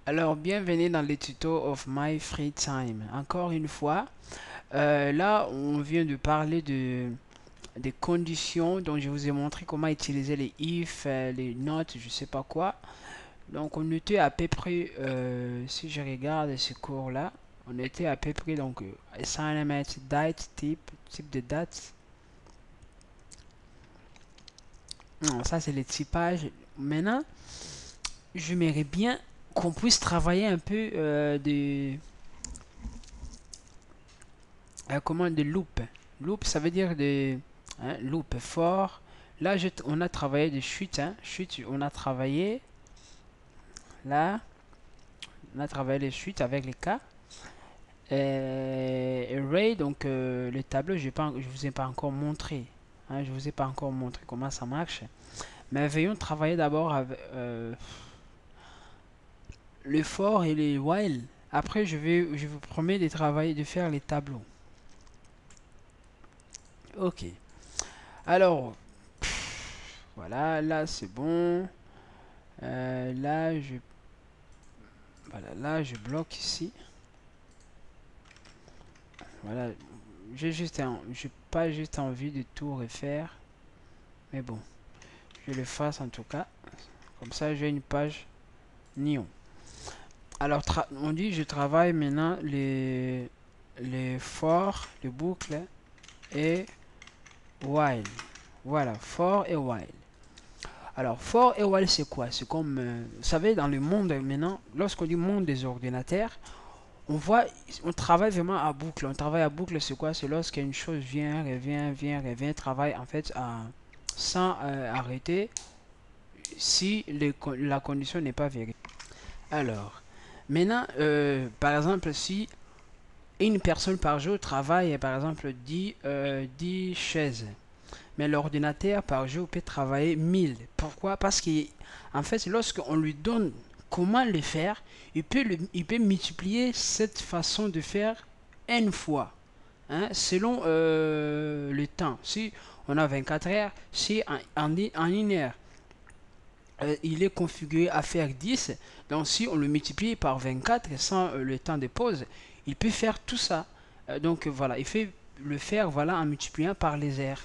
Alors, bienvenue dans le tuto of My Free Time. Encore une fois, là, on vient de parler des conditions. Donc, je vous ai montré comment utiliser les if, les notes, je sais pas quoi. Donc, on était à peu près, si je regarde ce cours-là, on était à peu près, donc, assignment, date, type de date. Non, ça, c'est le typage. Maintenant, j'aimerais bien qu'on puisse travailler un peu comment de loop. Loop, ça veut dire de loop fort. Là, on a travaillé de chute. Chute, on a travaillé. Là, on a travaillé les chutes avec les cas. Array, donc le tableau, je vous ai pas encore montré. Je vous ai pas encore montré comment ça marche. Mais veuillons travailler d'abord avec le for et les while. Après, je vous promets de travailler, de faire les tableaux. Ok. Alors, voilà, là c'est bon. Là, voilà, là, je bloque ici. Voilà, j'ai pas juste envie de tout refaire, mais bon, je le fasse en tout cas. Comme ça, j'ai une page Nyon. Alors, on dit je travaille maintenant les for, les boucles et while. Voilà, for et while. Alors, for et while, c'est quoi? C'est comme, vous savez, dans le monde maintenant, lorsqu'on dit monde des ordinateurs, on voit, on travaille vraiment à boucle. On travaille à boucle, c'est quoi? C'est lorsqu'une chose vient, travaille en fait sans arrêter si la condition n'est pas vérifiée. Alors, maintenant, par exemple, si une personne par jour travaille, par exemple, 10 chaises, mais l'ordinateur par jour peut travailler 1000. Pourquoi? Parce qu'en fait, lorsqu'on lui donne comment le faire, il peut multiplier cette façon de faire n fois, selon le temps. Si on a 24 heures, si en une heure, il est configuré à faire 10, donc si on le multiplie par 24 sans le temps de pause, il peut faire tout ça. Donc voilà, il fait le faire voilà, en multipliant par les heures.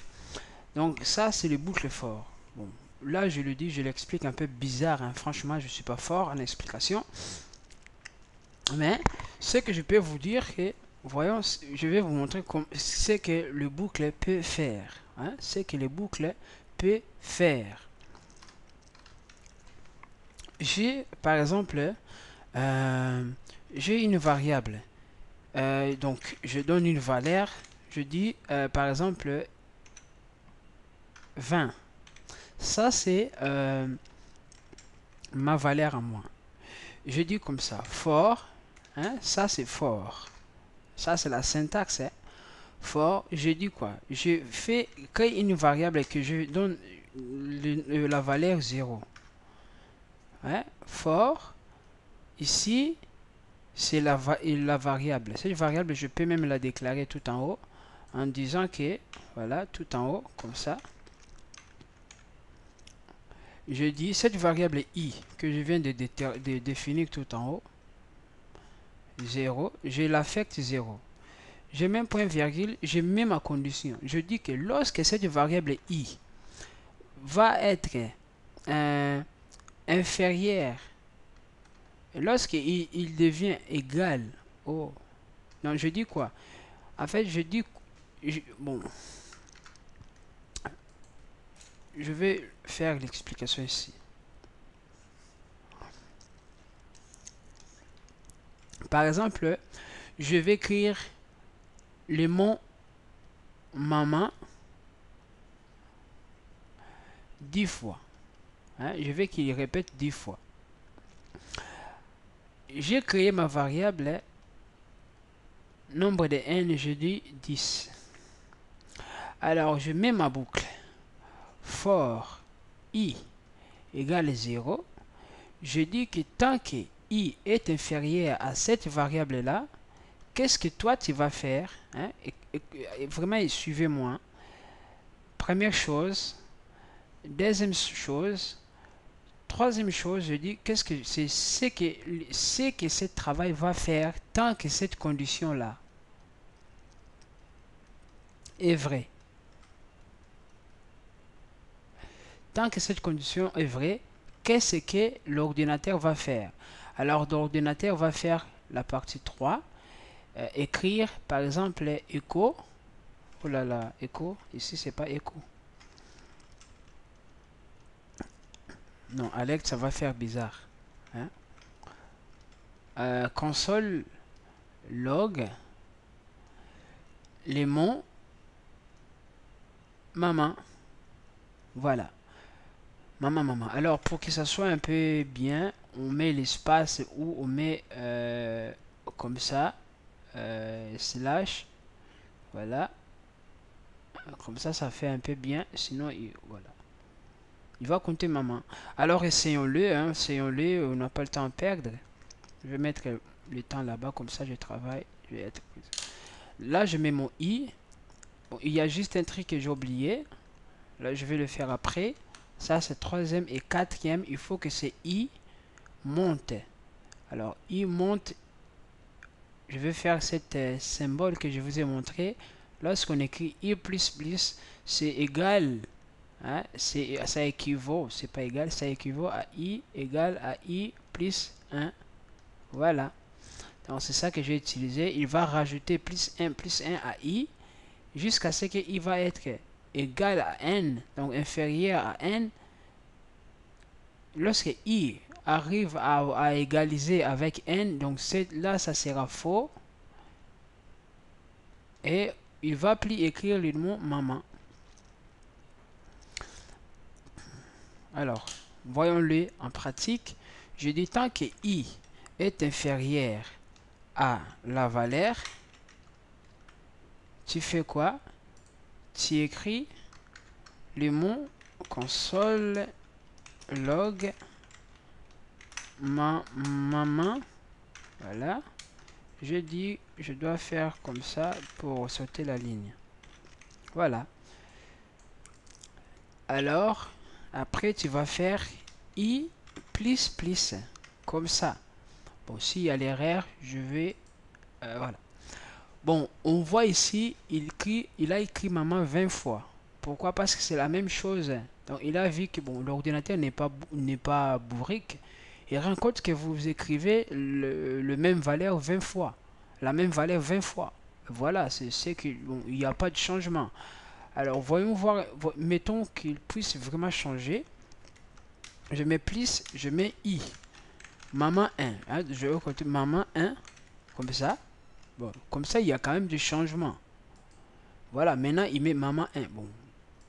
Donc ça, c'est les boucles forts. Bon, là, je le dis, je l'explique un peu bizarre. Franchement, je ne suis pas fort en explication. Mais ce que je peux vous dire, que, voyons, je vais vous montrer ce que le boucle peut faire. Ce que le boucle peut faire. J'ai, par exemple, j'ai une variable. Donc, je donne une valeur. Je dis, par exemple, 20. Ça, c'est ma valeur à moi. Je dis comme ça, for, ça c'est for. Ça c'est la syntaxe. For, je dis quoi? Je fais créer une variable et que je donne la valeur 0. For, ici, c'est la variable. Cette variable, je peux même la déclarer tout en haut en disant que, voilà, tout en haut, comme ça. Je dis cette variable i que je viens de définir tout en haut, 0, je l'affecte 0. Je mets un point virgule, je mets ma condition. Je dis que lorsque cette variable i va être inférieure, lorsqu'il il devient égal au... Non, je dis quoi? En fait, je dis... bon, je vais faire l'explication ici. Par exemple, je vais écrire le mot maman 10 fois. Je vais qu'il répète 10 fois. J'ai créé ma variable nombre de n, je dis 10. Alors, je mets ma boucle. For i égale 0. Je dis que tant que i est inférieur à cette variable-là, qu'est-ce que toi tu vas faire? Vraiment, suivez-moi. Première chose. Deuxième chose. troisième chose, je dis qu'est-ce que c'est ce que ce travail va faire tant que cette condition-là est vraie. Tant que cette condition est vraie, qu'est-ce que l'ordinateur va faire? Alors l'ordinateur va faire la partie 3, écrire par exemple echo. Oh là là, echo, ici c'est pas echo. Non, Alex, ça va faire bizarre. Hein? Console log les mots maman. Voilà. Maman. Alors, pour que ça soit un peu bien, on met l'espace ou on met comme ça, slash. Voilà. Comme ça fait un peu bien. Sinon, voilà. Il va compter maman. Alors, essayons-le. Hein, essayons-le. On n'a pas le temps à perdre. Je vais mettre le temps là-bas. Comme ça, je travaille. Je vais être... Là, je mets mon i. Bon, il y a juste un truc que j'ai oublié. Là, je vais le faire après. Ça, c'est troisième et quatrième. Il faut que c'est i monte. Alors, i monte. Je vais faire cette symbole que je vous ai montré. Lorsqu'on écrit i plus plus, c'est égal. Hein, ça équivaut. C'est pas égal. Ça équivaut à i égale à i plus 1. Voilà. Donc, c'est ça que j'ai utilisé. Il va rajouter plus 1 à i jusqu'à ce qu'il va être égal à n, donc inférieur à n. Lorsque i arrive à égaliser avec n, donc là ça sera faux. Et il va plus écrire le mot maman. Alors, voyons-le en pratique. Je dis tant que i est inférieur à la valeur, tu fais quoi? Tu écris le mot console log maman. Voilà. Je dis, je dois faire comme ça pour sauter la ligne. Voilà. Alors, après, tu vas faire i plus plus. Comme ça. Bon, s'il y a l'erreur, je vais... voilà. Bon, on voit ici, il a écrit maman 20 fois. Pourquoi? Parce que c'est la même chose. Donc, il a vu que bon, l'ordinateur n'est pas bourrique. Il rend compte que vous écrivez le même valeur 20 fois. La même valeur 20 fois. Voilà, c'est que bon, il n'y a pas de changement. Alors, voyons voir, mettons qu'il puisse vraiment changer. Je mets plus, je mets i. Maman 1. Hein, je vais côté maman 1. Comme ça. Bon, comme ça, il y a quand même du changement. Voilà, maintenant, il met maman 1. Bon,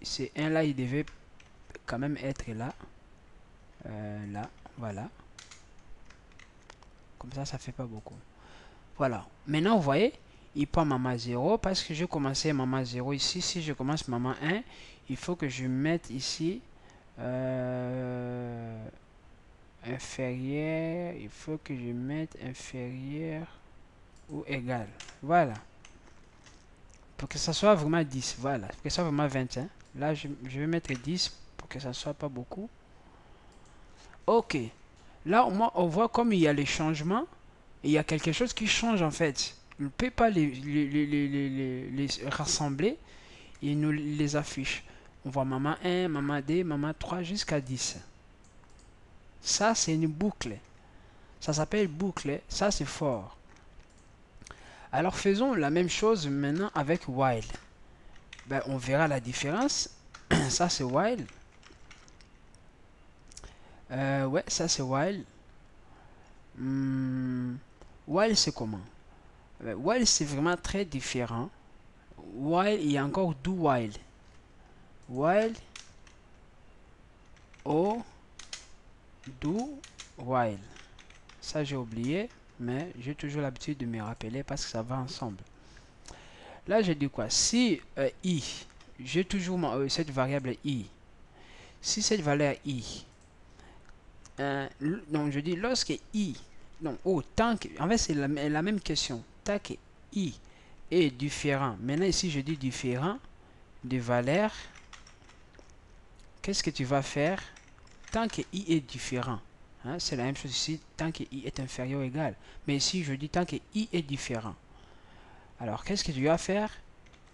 c'est 1 là, il devait quand même être là. Là, voilà. Comme ça fait pas beaucoup. Voilà. Maintenant, vous voyez, il prend maman 0 parce que je commençais maman 0 ici. Si je commence maman 1, il faut que je mette ici inférieur. Il faut que je mette inférieur ou égal. Voilà. Pour que ça soit vraiment 10. Voilà. Pour que ça soit vraiment 20. Hein. Là, je vais mettre 10 pour que ça soit pas beaucoup. Ok. Là, on voit comme il y a les changements. Il y a quelque chose qui change en fait. On ne peut pas les rassembler. Il nous les affiche. On voit maman 1, maman 2, maman 3 jusqu'à 10. Ça, c'est une boucle. Ça s'appelle boucle. Ça, c'est fort. Alors, faisons la même chose maintenant avec while. Ben, on verra la différence. Ça, c'est while. Ouais, ça, c'est while. While, c'est comment? While, c'est vraiment très différent. While, il y a encore do while. While, oh, do while. Ça, j'ai oublié, mais j'ai toujours l'habitude de me rappeler parce que ça va ensemble. Là, je dis quoi? Si i, j'ai toujours cette variable i. Si cette valeur i, donc je dis lorsque i, donc tant que, en fait c'est la même question, tant que i est différent, maintenant ici je dis différent de valeur, qu'est-ce que tu vas faire? tant que i est différent. Hein, c'est la même chose ici, tant que i est inférieur ou égal. Mais ici, je dis tant que i est différent. Alors, qu'est-ce que tu vas faire?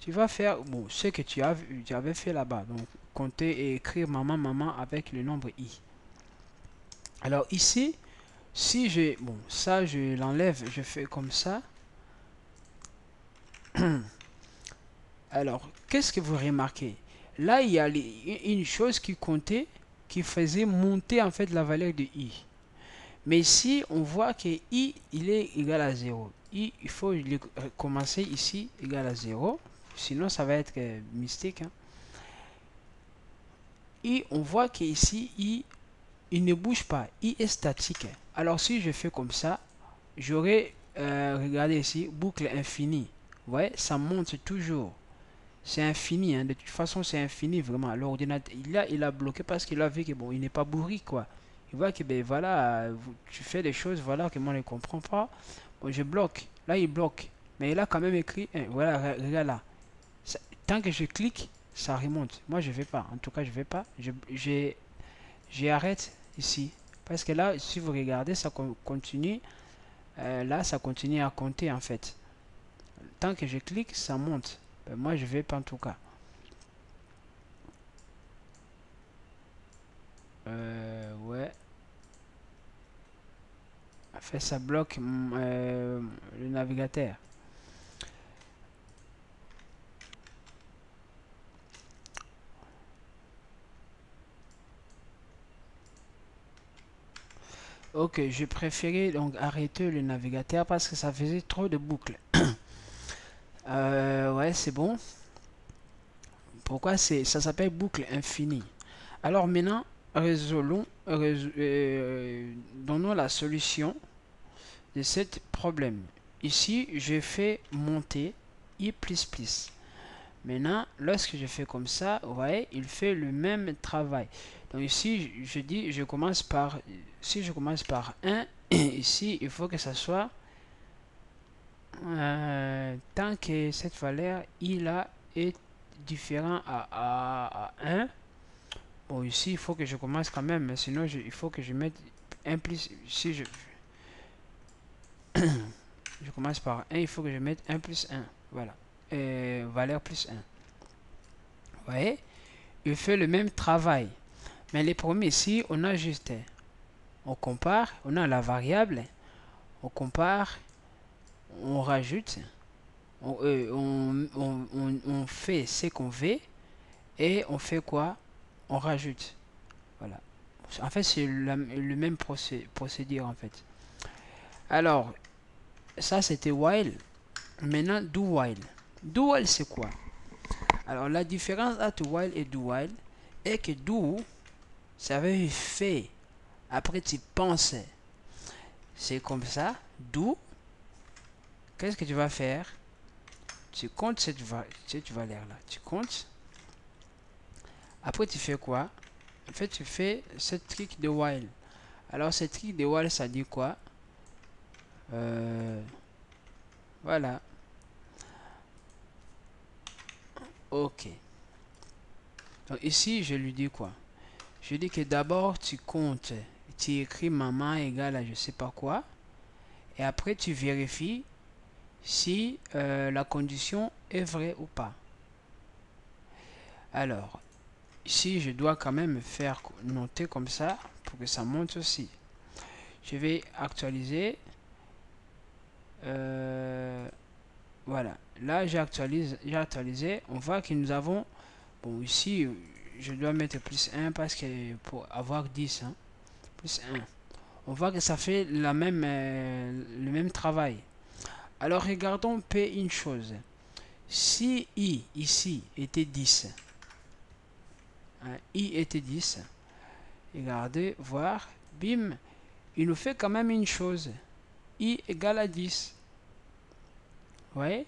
Tu vas faire bon, ce que tu avais fait là-bas. Donc, compter et écrire maman, maman avec le nombre i. Alors, ici, si je... Bon, ça, je l'enlève. Je fais comme ça. Alors, qu'est-ce que vous remarquez? Là, il y a une chose qui comptait, qui faisait monter en fait la valeur de i. Mais ici, on voit que i, il est égal à 0. I, il faut commencer ici égal à 0. Sinon, ça va être mystique. Hein. I, on voit qu'ici, i, il ne bouge pas. I est statique. Alors, si je fais comme ça, j'aurai, regardez ici, boucle infinie. Vous voyez, ça monte toujours. C'est infini, hein. De toute façon, c'est infini, vraiment. L'ordinateur, il a bloqué parce qu'il a vu que, bon, il n'est pas bourri, quoi. Il voit que, ben voilà, tu fais des choses, voilà, que moi, je ne comprends pas. Bon, je bloque. Là, il bloque. Mais il a quand même écrit, hein, voilà, regarde là. Ça, tant que je clique, ça remonte. Moi, je ne vais pas. En tout cas, je ne vais pas. J'arrête ici. Parce que là, si vous regardez, ça continue. Là, ça continue à compter, en fait. Tant que je clique, ça monte. Ben, moi, je ne vais pas, en tout cas. Ouais. En fait, ça bloque le navigateur. Ok, je préférais donc arrêter le navigateur parce que ça faisait trop de boucles. Ouais, c'est bon. Pourquoi ça s'appelle boucle infinie? Alors maintenant, donnons la solution de ce problème. Ici, je fais monter i++. Maintenant, lorsque je fais comme ça, vous voyez, il fait le même travail. Donc ici, je dis, je commence par, si je commence par 1, ici, il faut que ça soit, tant que cette valeur, i là, est différent à 1. Bon, ici, il faut que je commence quand même, sinon, il faut que je mette 1 plus, si je commence par 1, il faut que je mette 1 plus 1. Voilà. Valeur plus 1. Vous voyez? Il fait le même travail. Mais les premiers ici, on a juste, on compare, on a la variable, on compare, on rajoute, on fait ce qu'on veut et on fait quoi? On rajoute. Voilà. En fait, c'est le même procédure en fait. Alors, ça c'était while. Maintenant, do while. Do while, c'est quoi? Alors, la différence entre while et do while est que do, ça veut dire fait. Après, tu penses. C'est comme ça. Do, qu'est-ce que tu vas faire? Tu comptes cette valeur-là. Tu comptes. Après, tu fais quoi? En fait, tu fais ce truc de while. Alors, ce truc de while, ça dit quoi? Voilà. Ok. Donc, ici, je lui dis quoi? Je dis que d'abord, tu comptes. Tu écris maman égale à je sais pas quoi. Et après, tu vérifies si la condition est vraie ou pas. Alors, ici, je dois quand même faire noter comme ça pour que ça monte aussi. Je vais actualiser. Voilà. Là, j'ai actualisé. On voit que nous avons... Bon, ici, je dois mettre plus 1 parce que pour avoir 10, hein, plus 1. On voit que ça fait le même travail. Alors, regardons un peu une chose. Si i, ici, était 10, hein, i était 10, regardez, voir, bim, il nous fait quand même une chose. I égale à 10. Vous voyez?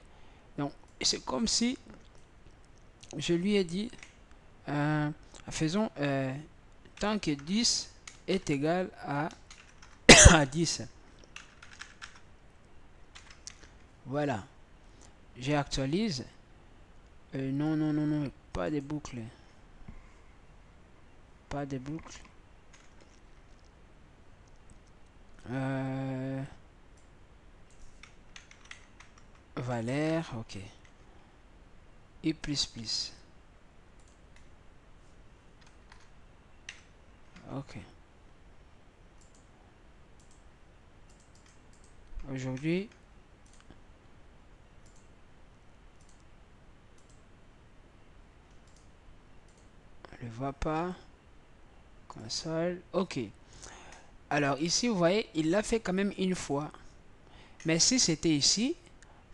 Donc, c'est comme si je lui ai dit, faisons, tant que 10 est égal à, à 10. Voilà. J'actualise. Non, pas de boucle. Pas de boucle. Valère, ok. I plus plus. Ok. Aujourd'hui, on ne le voit pas. Console. Ok. Alors ici, vous voyez, il l'a fait quand même une fois. Mais si c'était ici,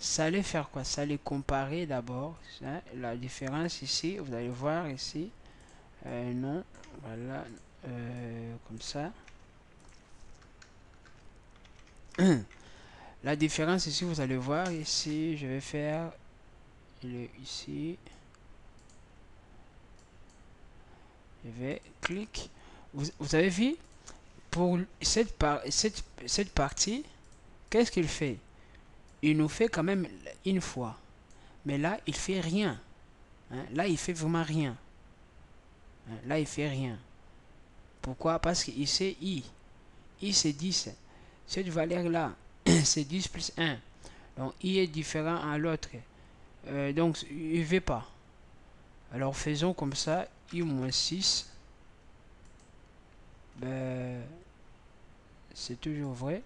ça allait faire quoi? Ça allait comparer d'abord. Hein, la différence ici, vous allez voir ici. Non, voilà. Comme ça. La différence ici, vous allez voir ici. Je vais faire ici. Je vais cliquer. Vous avez vu? Pour cette partie, qu'est-ce qu'il fait? Il nous fait quand même une fois. Mais là, il fait rien. Hein? Là, il fait vraiment rien. Hein? Là, il fait rien. Pourquoi? Parce qu'il sait I. I, c'est 10. Cette valeur-là, c'est 10 plus 1. Donc, I est différent à l'autre. Donc, il ne veut pas. Alors, faisons comme ça. I moins 6. Ben, c'est toujours vrai.